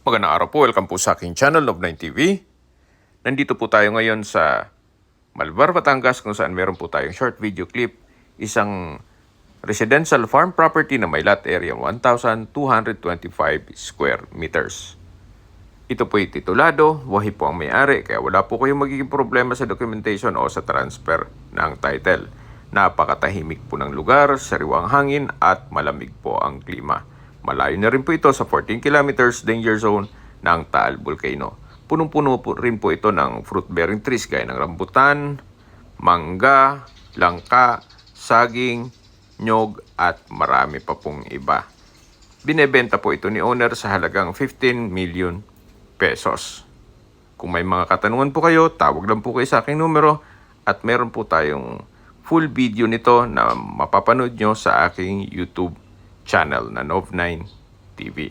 Magandang araw po, welcome po sa aking channel, Love9 TV. Nandito po tayo ngayon sa Malvar, Batangas kung saan meron po tayong short video clip. Isang residential farm property na may lot area 1,225 square meters. Ito po ay titulado, wahi po ang may-ari kaya wala po kayong magiging problema sa documentation o sa transfer ng title. Napakatahimik po ng lugar, sariwang hangin at malamig po ang klima. Malayo na rin po ito sa 14 kilometers danger zone ng Taal Volcano. Punong-puno po rin po ito ng fruit-bearing trees gaya ng rambutan, mangga, langka, saging, nyog at marami pa pong iba. Binebenta po ito ni owner sa halagang 15 million pesos. Kung may mga katanungan po kayo, tawag lang po kayo sa aking numero at meron po tayong full video nito na mapapanood nyo sa aking YouTube channel na Love9 TV.